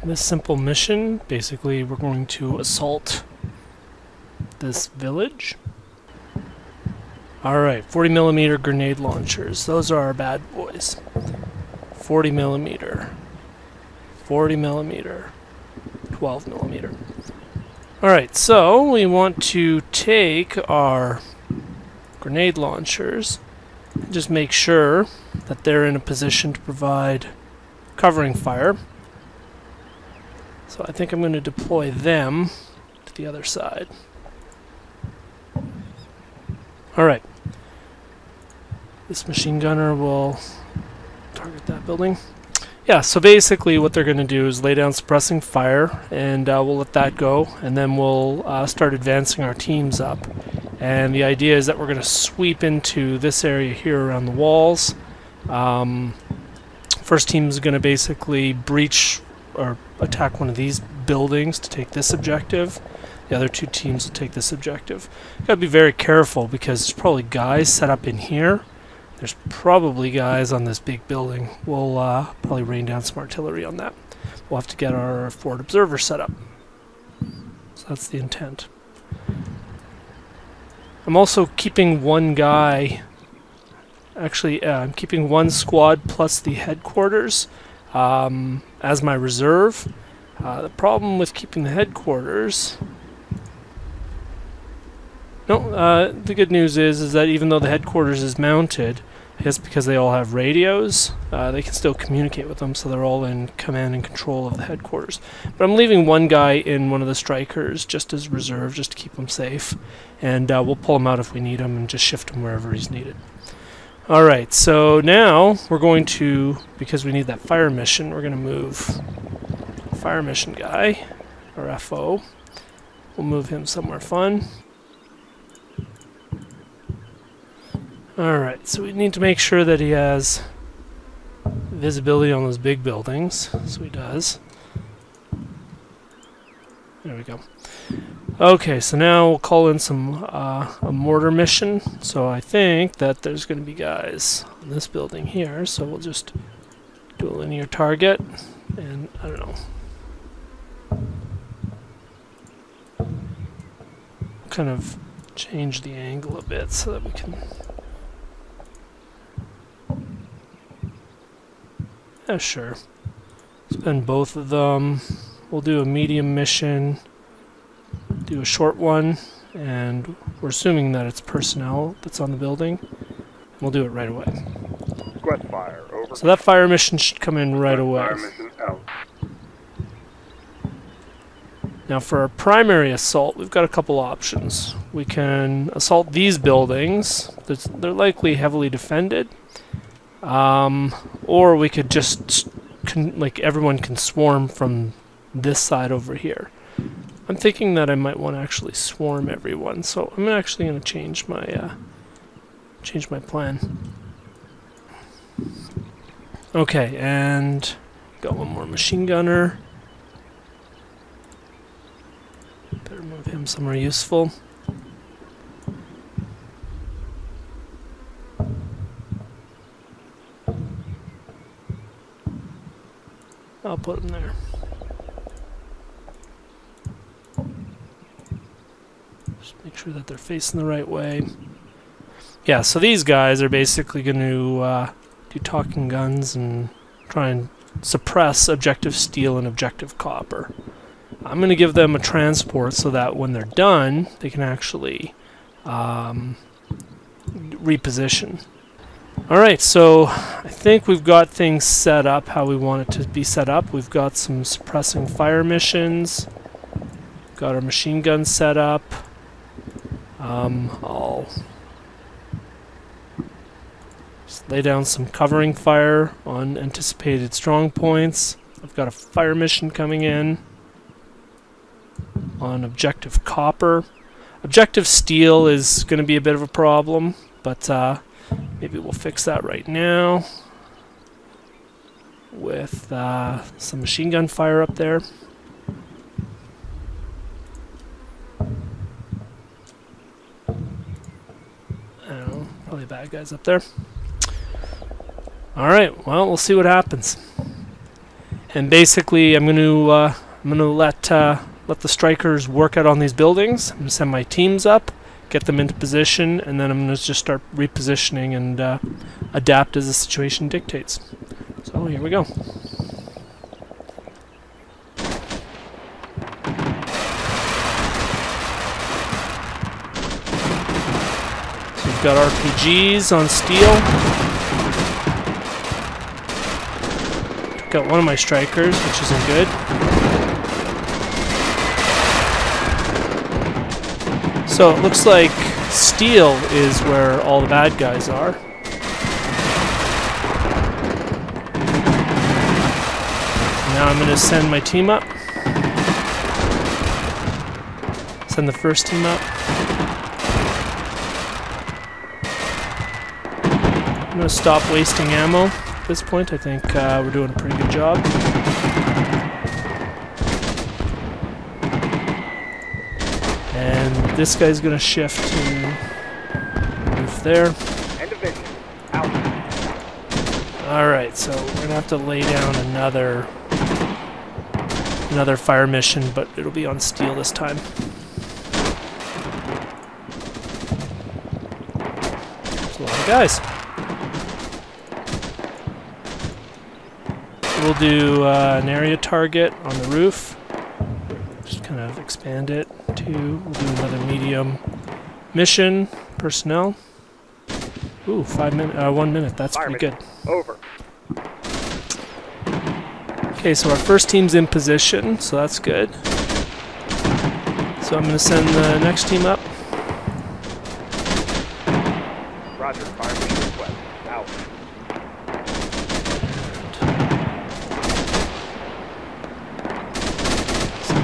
this simple mission, basically we're going to assault this village. Alright, 40mm grenade launchers. Those are our bad boys. 40mm. 40mm. 12mm. Alright, so we want to take our grenade launchers and just make sure that they're in a position to provide covering fire. So I think I'm going to deploy them to the other side. Alright. This machine gunner will target that building. Yeah, so basically what they're going to do is lay down suppressing fire, and we'll let that go, and then we'll start advancing our teams up. And the idea is that we're going to sweep into this area here around the walls. First team is going to basically breach or attack one of these buildings to take this objective. The other two teams will take this objective. Gotta be very careful because there's probably guys set up in here. There's probably guys on this big building. We'll probably rain down some artillery on that. We'll have to get our forward observer set up. So that's the intent. I'm also keeping one guy. Actually, I'm keeping one squad plus the headquarters as my reserve. The problem with keeping the headquarters... No, the good news is that even though the headquarters is mounted, I guess because they all have radios, they can still communicate with them, so they're all in command and control of the headquarters. But I'm leaving one guy in one of the Strykers just as reserve, just to keep him safe. And we'll pull him out if we need him and just shift him wherever he's needed. Alright, so now we're going to, because we need that fire mission, we're going to move fire mission guy, or FO. We'll move him somewhere fun. Alright, so we need to make sure that he has visibility on those big buildings. So he does. There we go. Okay, so now we'll call in some a mortar mission. So I think that there's going to be guys on this building here. So we'll just do a linear target, and I don't know, kind of change the angle a bit so that we can. Yeah, sure. Spend both of them. We'll do a medium mission, do a short one, and we're assuming that it's personnel that's on the building. We'll do it right away. Squad fire, over. So that fire mission should come in right away. Fire mission out. Now for our primary assault, we've got a couple options. We can assault these buildings. They're likely heavily defended. Or we could just, like, everyone can swarm from this side over here. I'm thinking that I might want to actually swarm everyone, so I'm actually going to change my plan. Okay, and got one more machine gunner. Better move him somewhere useful. I'll put them there. Just make sure that they're facing the right way. Yeah, so these guys are basically going to do talking guns and try and suppress objective steel and objective copper. I'm going to give them a transport so that when they're done, they can actually reposition. Alright, so I think we've got things set up how we want it to be set up. We've got some suppressing fire missions. Got our machine gun set up. I'll just lay down some covering fire on anticipated strong points. I've got a fire mission coming in on objective copper. Objective steel is going to be a bit of a problem, but maybe we'll fix that right now with some machine gun fire up there. I don't know, probably bad guys up there. Alright, well, we'll see what happens. And basically, I'm gonna let the strikers work out on these buildings. I'm gonna send my teams up, get them into position, and then I'm gonna just start repositioning and adapt as the situation dictates. So here we go. So we've got RPGs on steel. Got one of my strikers, which isn't good. So it looks like steel is where all the bad guys are. Now I'm going to send my team up. Send the first team up. I'm going to stop wasting ammo. At this point, I think we're doing a pretty good job. And this guy's going to shift to move there. End of vision. Out. Alright, so we're going to have to lay down another fire mission, but it'll be on steel this time. There's a lot of guys. We'll do an area target on the roof. Just kind of expand it to. We'll do another medium mission personnel. Ooh, 1 minute. That's Fire pretty good. Over. Okay, so our first team's in position, so that's good. So I'm going to send the next team up. Roger. Fire mission request. Out.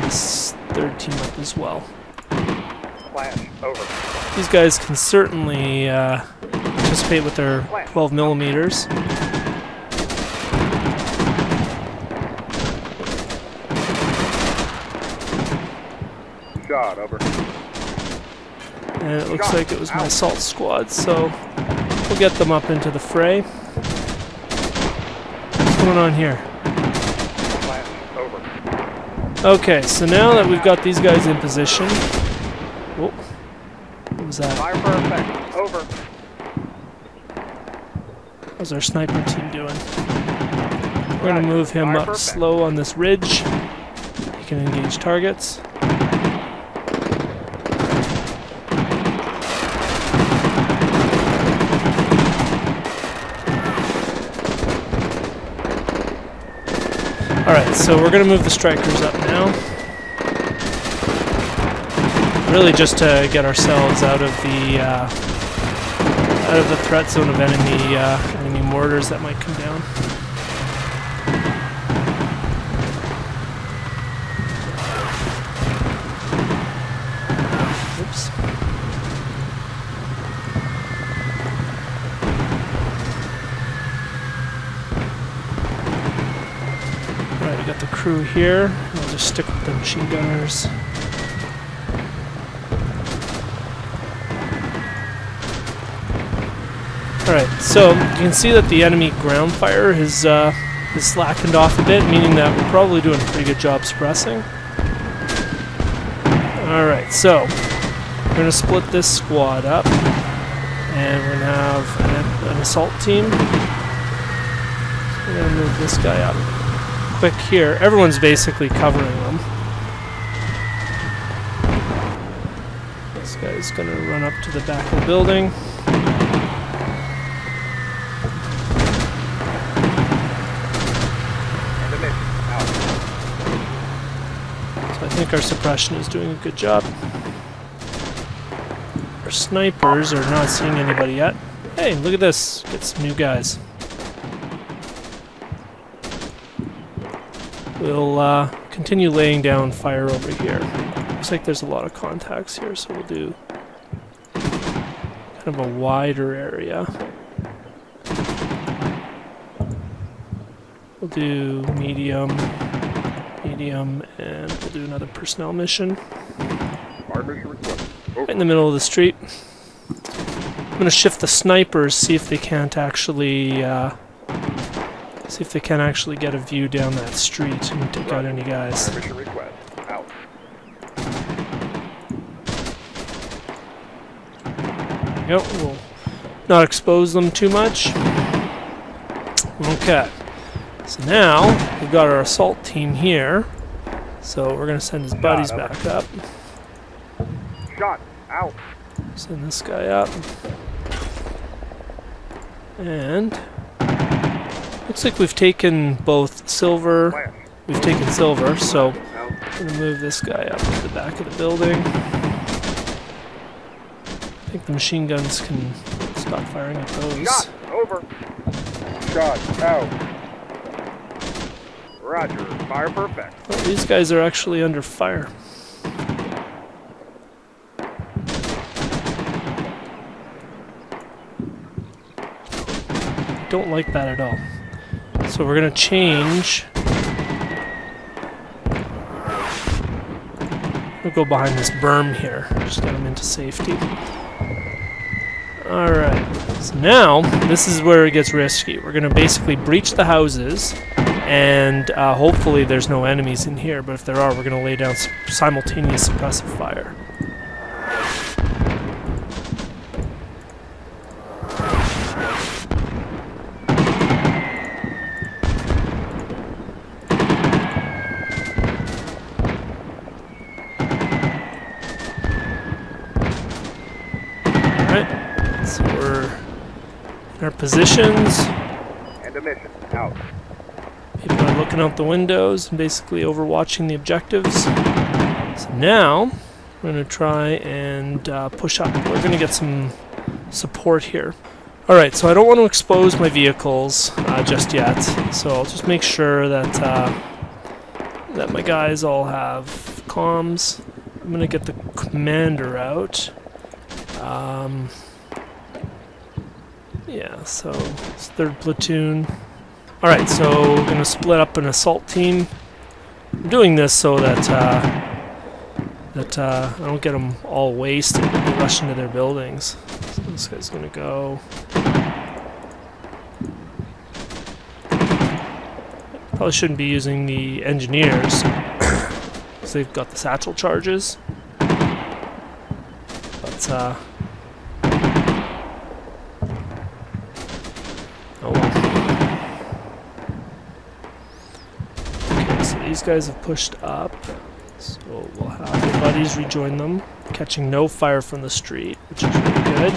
This third team up as well. Flash. Over. These guys can certainly participate with their 12 millimeters. Shot. Over. And it looks like it was my assault squad, so we'll get them up into the fray. What's going on here? Flash. Over. Okay, so now that we've got these guys in position... Whoa. What was that? Fire for effect. Over. How's our sniper team doing? We're going to move him up slow on this ridge. He can engage targets. Alright, so we're going to move the strikers up now. Really just to get ourselves out of the threat zone of enemy mortars that might come down. Oops. Alright, we got the crew here. I'll just stick with the machine gunners. Alright, so you can see that the enemy ground fire has slackened off a bit, meaning that we're probably doing a pretty good job suppressing. Alright, so we're going to split this squad up, and we're going to have an assault team. We're going to move this guy up quick here. Everyone's basically covering them. This guy's going to run up to the back of the building. I think our suppression is doing a good job. Our snipers are not seeing anybody yet. Hey, look at this. Get some new guys. We'll continue laying down fire over here. Looks like there's a lot of contacts here, so we'll do kind of a wider area. We'll do medium, and we'll do another personnel mission. Right in the middle of the street. I'm going to shift the snipers, see if they can't actually See if they can actually get a view down that street and take out any guys. Fire mission request. Out. Yep, we'll not expose them too much. Okay. So now, we've got our assault team here. So we're going to send his buddies back up. Shot. Out. Send this guy up. And looks like we've taken both silver. Flash. We've taken silver, so Out. I'm going to move this guy up to the back of the building. I think the machine guns can stop firing at those. Shot. Over. Shot. Out. Roger. Fire perfect. Oh, these guys are actually under fire. Don't like that at all. So we're going to change. We'll go behind this berm here. Just get them into safety. Alright. So now, this is where it gets risky. We're going to basically breach the houses. And hopefully there's no enemies in here, but if there are, we're going to lay down simultaneous suppressive fire. Alright, so we're in our positions. End of mission. Out. People are looking out the windows and basically overwatching the objectives. So now, we're going to try and push up. We're going to get some support here. Alright, so I don't want to expose my vehicles just yet, so I'll just make sure that, that my guys all have comms. I'm going to get the commander out. Yeah, so it's 3rd platoon. Alright, so we're going to split up an assault team. I'm doing this so that I don't get them all wasted and they rush into their buildings. So this guy's going to go. Probably shouldn't be using the engineers because they've got the satchel charges. But oh well. Okay, so these guys have pushed up. So we'll have the buddies rejoin them, catching no fire from the street, which is really good.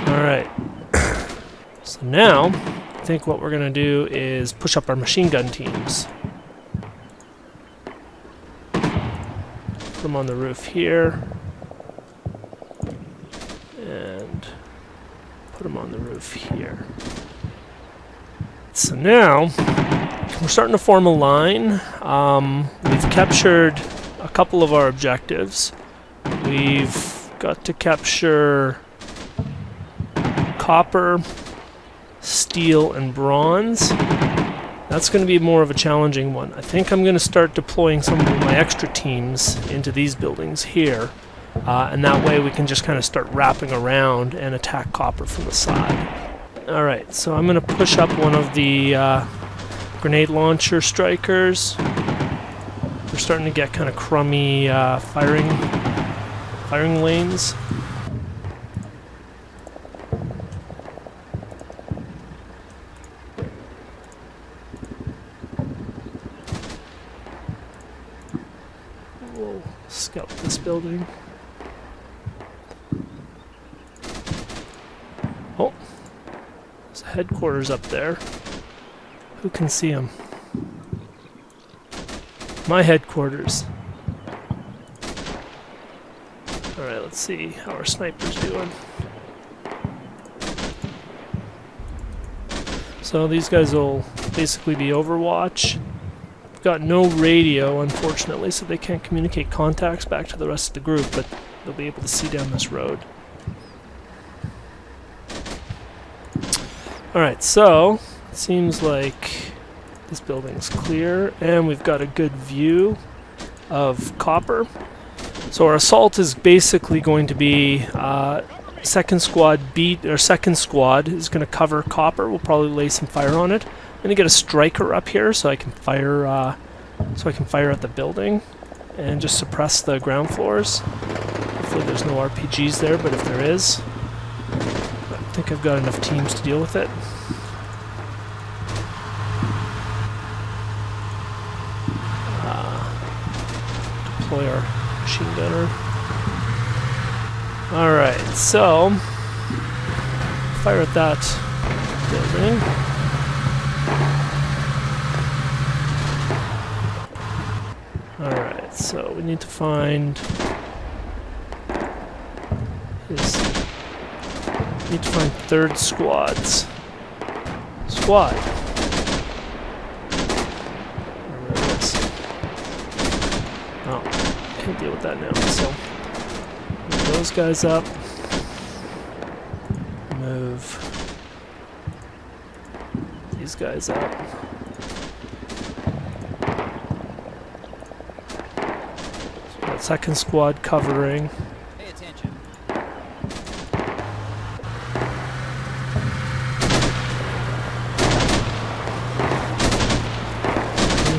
Alright. So now, I think what we're going to do is push up our machine gun teams. Put them on the roof here. And put them on the roof here. So now, we're starting to form a line. We've captured a couple of our objectives. We've got to capture copper, steel, and bronze. That's going to be more of a challenging one. I think I'm going to start deploying some of my extra teams into these buildings here. And that way we can just kind of start wrapping around and attack copper from the side. Alright, so I'm going to push up one of the grenade launcher strikers. We're starting to get kind of crummy firing lanes. We'll scout this building. Oh, there's a headquarters up there. Who can see them? My headquarters. Alright, let's see how our sniper's doing. So these guys will basically be Overwatch. We've got no radio, unfortunately, so they can't communicate contacts back to the rest of the group, but they'll be able to see down this road. Alright, so it seems like this building's clear, and we've got a good view of copper. So our assault is basically going to be second squad is going to cover copper. We'll probably lay some fire on it. I'm going to get a Stryker up here so I can fire at the building and just suppress the ground floors. Hopefully there's no RPGs there, but if there is, I think I've got enough teams to deal with it. Deploy our machine gunner. Alright, so fire at that building. Alright, so we need to find third squads. Squad. Where is it? Oh, can't deal with that now, so move those guys up. Move these guys up. So that second squad covering. Pay attention.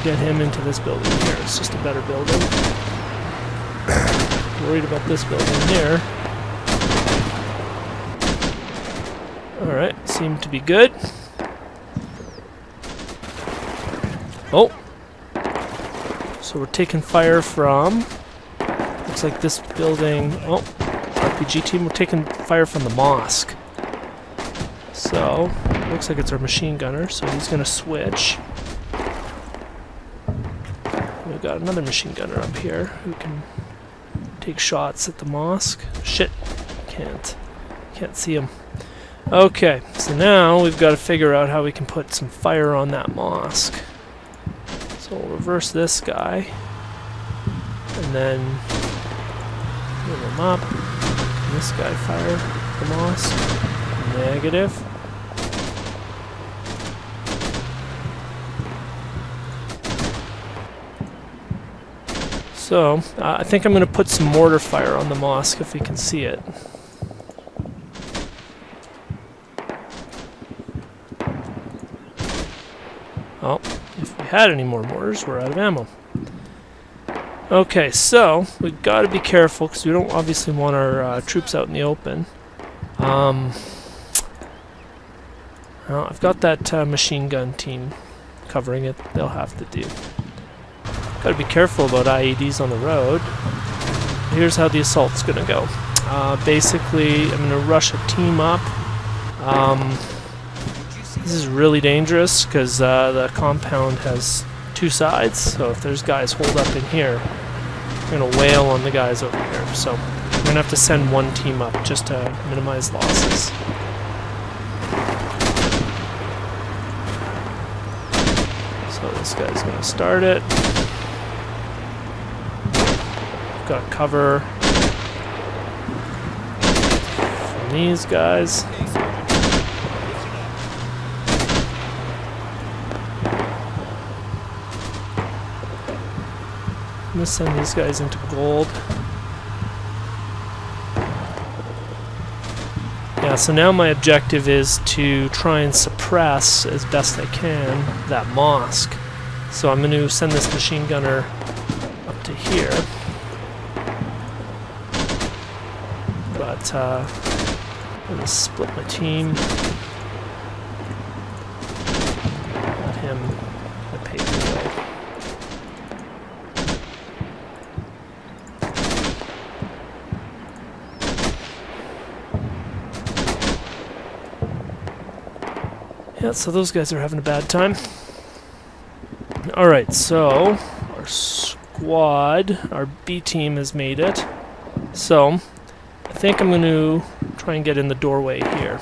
Get him into this building here. It's just a better building. Worried about this building here. Alright, seemed to be good. Oh! So we're taking fire from... Looks like this building... Oh! RPG team, we're taking fire from the mosque. So, looks like it's our machine gunner, so he's gonna switch. We've got another machine gunner up here who can take shots at the mosque. Shit, can't see him. Okay, so now we've got to figure out how we can put some fire on that mosque. So we'll reverse this guy, and then move him up. Can this guy fire the mosque? Negative. So, I think I'm going to put some mortar fire on the mosque if we can see it. Oh, if we had any more mortars, we're out of ammo. Okay, so, we've got to be careful because we don't obviously want our troops out in the open. Well, I've got that machine gun team covering it. They'll have to do. Gotta be careful about IEDs on the road. Here's how the assault's gonna go. Basically, I'm gonna rush a team up. This is really dangerous because the compound has two sides, so if there's guys holed up in here, I'm gonna wail on the guys over here. So I'm gonna have to send one team up just to minimize losses. So this guy's gonna start it. Got cover from these guys. I'm gonna send these guys into gold. Yeah, so now my objective is to try and suppress as best I can that mosque. So I'm going to send this machine gunner up to here. But I'm going to split my team. Let him pave the way. Yeah, so those guys are having a bad time. Alright, so our squad, our B team has made it. So I think I'm going to try and get in the doorway here.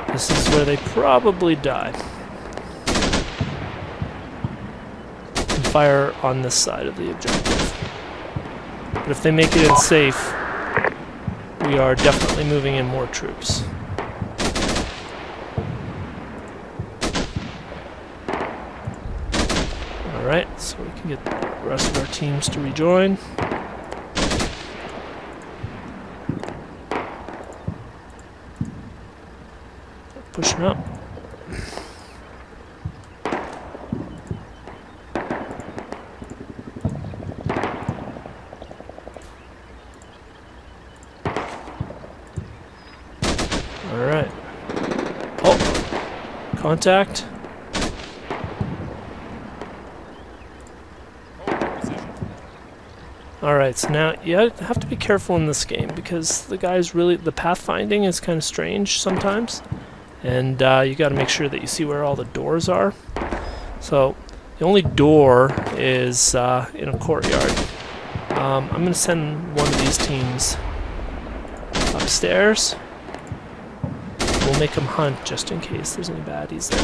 This is where they probably die. And fire on this side of the objective. But if they make it in safe, we are definitely moving in more troops. Alright, so we can get the rest of our teams to rejoin. Pushing up. Alright. Oh! Contact. Alright, so now you have to be careful in this game because the pathfinding is kind of strange sometimes. And you got to make sure that you see where all the doors are. So the only door is in a courtyard. I'm going to send one of these teams upstairs. We'll make them hunt just in case there's any baddies there.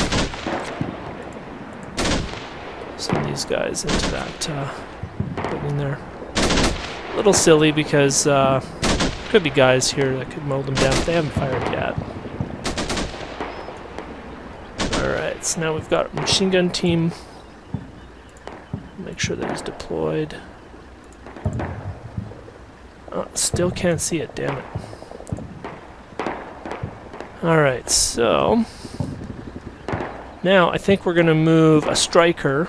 Send these guys into that building there. A little silly because could be guys here that could mow them down if they haven't fired yet. Alright, so now we've got a machine gun team. Make sure that he's deployed. Oh, still can't see it, damn it. Alright, so now I think we're going to move a Stryker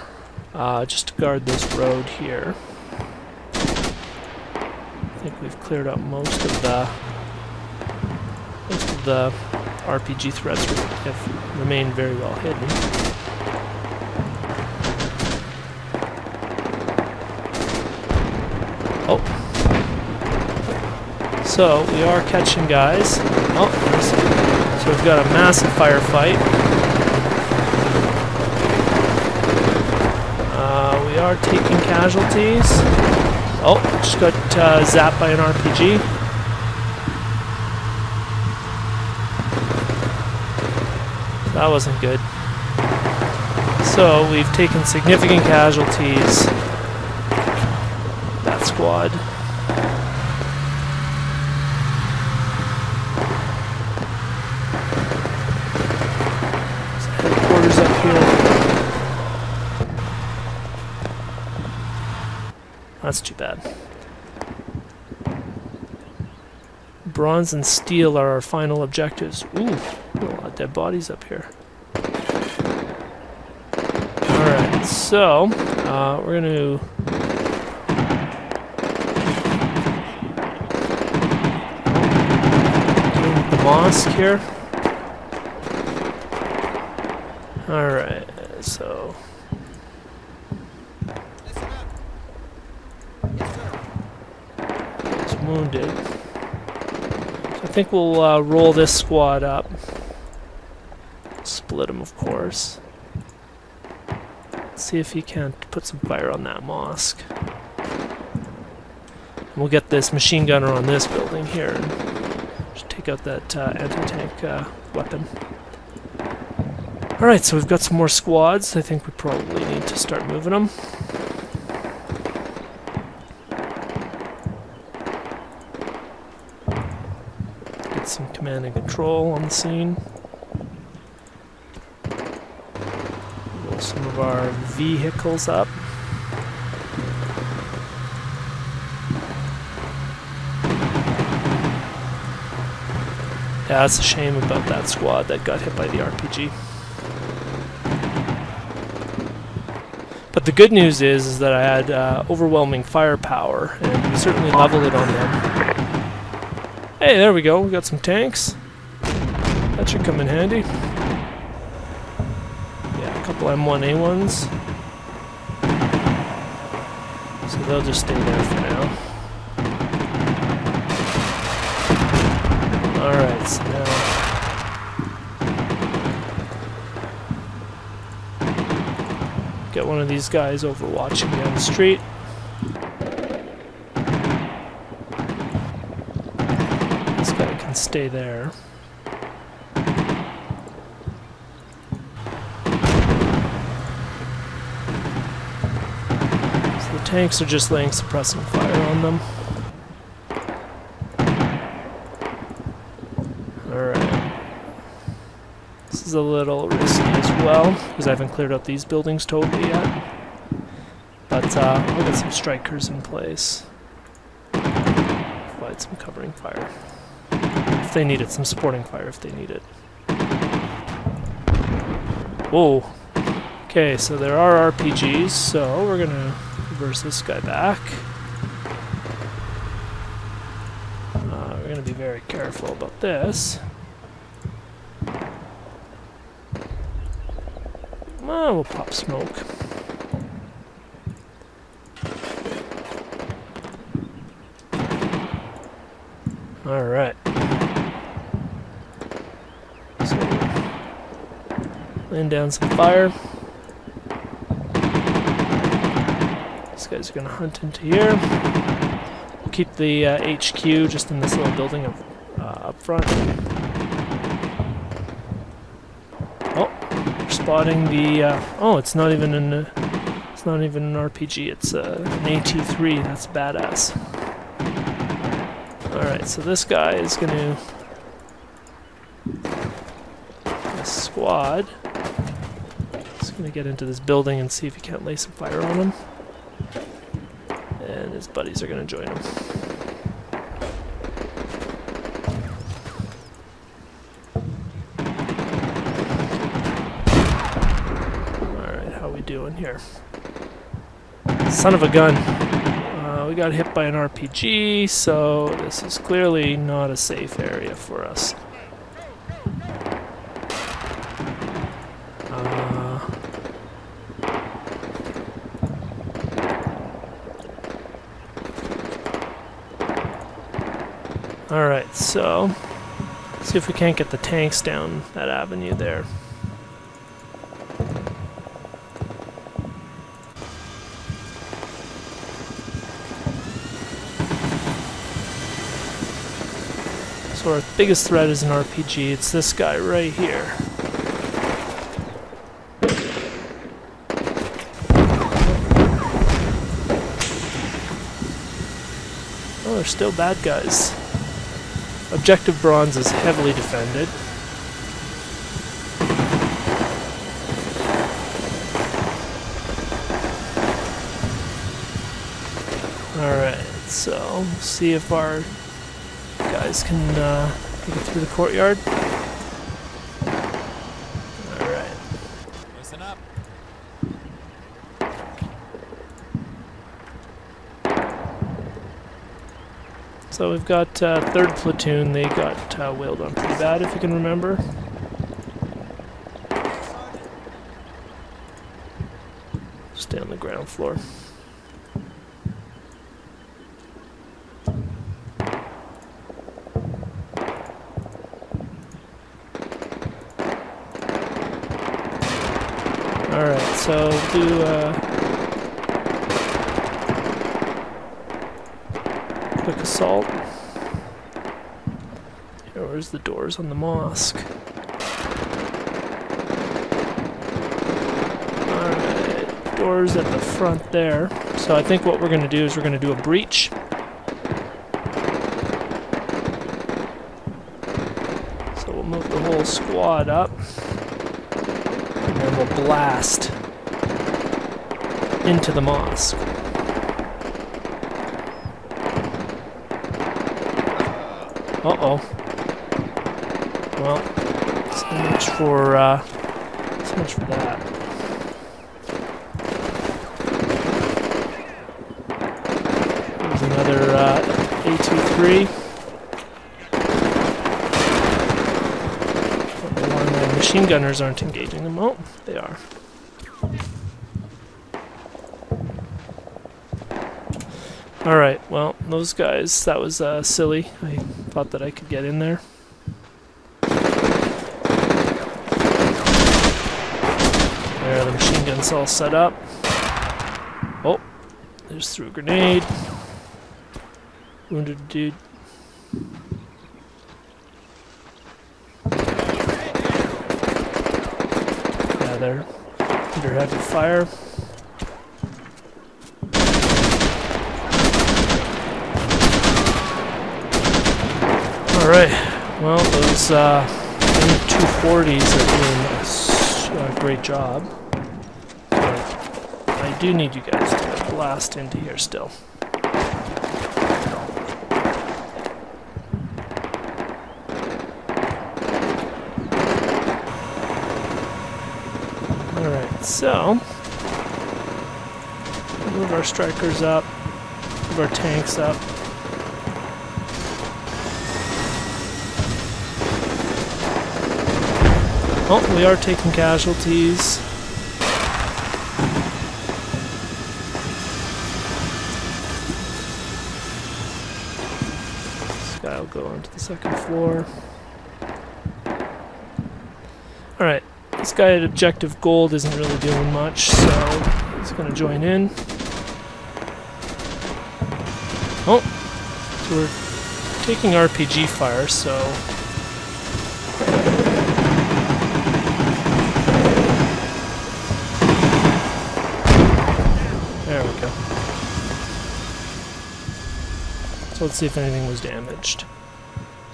just to guard this road here. I think we've cleared up most of the RPG threats have remained very well hidden. Oh. So, we are catching guys. Oh, so we've got a massive firefight. We are taking casualties. Oh, just got zapped by an RPG. That wasn't good. So we've taken significant casualties. That squad. There's headquarters up here. That's too bad. Bronze and steel are our final objectives. Ooh, a lot of dead bodies up here. Alright, so we're going to do the mosque here. Alright, so he's wounded. I think we'll roll this squad up. Split him, of course. See if he can't put some fire on that mosque. We'll get this machine gunner on this building here and just take out that anti-tank weapon. Alright, so we've got some more squads. I think we probably need to start moving them. Some command and control on the scene. Roll some of our vehicles up. Yeah, it's a shame about that squad that got hit by the RPG. But the good news is that I had overwhelming firepower, and we certainly leveled it on them. Hey, there we go. We got some tanks. That should come in handy. Yeah, a couple M1A1s. So they'll just stay there for now. Alright, so now get one of these guys overwatching down the street. Stay there. So the tanks are just laying suppressing fire on them. Alright. This is a little risky as well, because I haven't cleared out these buildings totally yet. I'll get some strikers in place. Provide some covering fire. If they need it, some supporting fire if they need it. Whoa. Okay, so there are RPGs, so we're gonna reverse this guy back. We're gonna be very careful about this. We'll pop smoke. Alright. So, laying down some fire. These guys are going to hunt into here. We'll keep the HQ just in this little building up front. Oh, we're spotting the... oh, it's not even an RPG. It's an AT-3. That's badass. Alright, so this guy is going to... This squad is going to get into this building and see if he can't lay some fire on him. And his buddies are going to join him. Alright, how we doing here? Son of a gun. We got hit by an RPG, so this is clearly not a safe area for us. Alright, so see if we can't get the tanks down that avenue there. So our biggest threat is an RPG. It's this guy right here. Oh, they're still bad guys. Objective Bronze is heavily defended. Alright, so see if our guys can make it through the courtyard. Alright. Listen up. So we've got 3rd Platoon. They got wailed on pretty bad, if you can remember. Stay on the ground floor. Alright, so do quick assault. Here, where's the doors on the mosque? Alright, doors at the front there. So I think what we're going to do is we're going to do a breach. So we'll move the whole squad up. And then we'll blast into the mosque. Uh-oh. Well, so much for that. There's another AT-3. Machine gunners aren't engaging them. Oh, they are. Alright, well, those guys, that was silly. I thought that I could get in there. There, the machine gun's all set up. Oh, they just threw a grenade. Wounded dude. Yeah, they're under heavy fire. Alright, well, those 240s are doing a great job. But I do need you guys to blast into here still. Alright, so move our Strykers up, move our tanks up. Oh, we are taking casualties. This guy will go onto the second floor. Alright, this guy at Objective Gold isn't really doing much, so he's going to join in. Oh, so we're taking RPG fire, so there we go. So let's see if anything was damaged.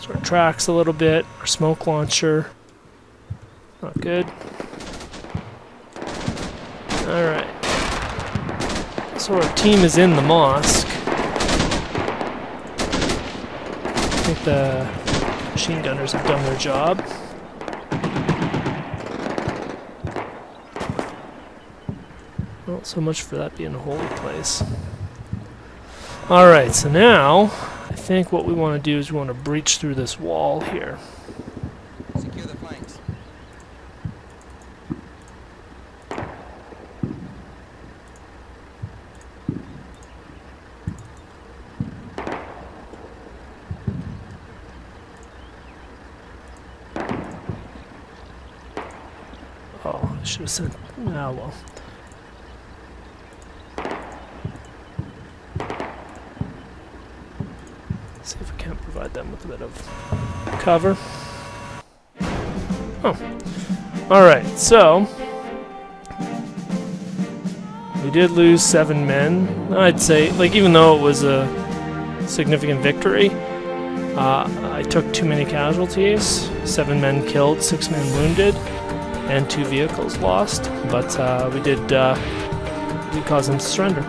So our tracks a little bit, our smoke launcher, not good. Alright. So our team is in the mosque. I think the machine gunners have done their job. Well, so much for that being a holy place. Alright, so now I think what we want to do is we want to breach through this wall here. Secure the flanks. Oh, I should have sent... Ah, well. See if we can't provide them with a bit of cover. Oh. Alright, so we did lose 7 men. I'd say, like, even though it was a significant victory, I took too many casualties. 7 men killed, 6 men wounded, and 2 vehicles lost. But we did cause them to surrender.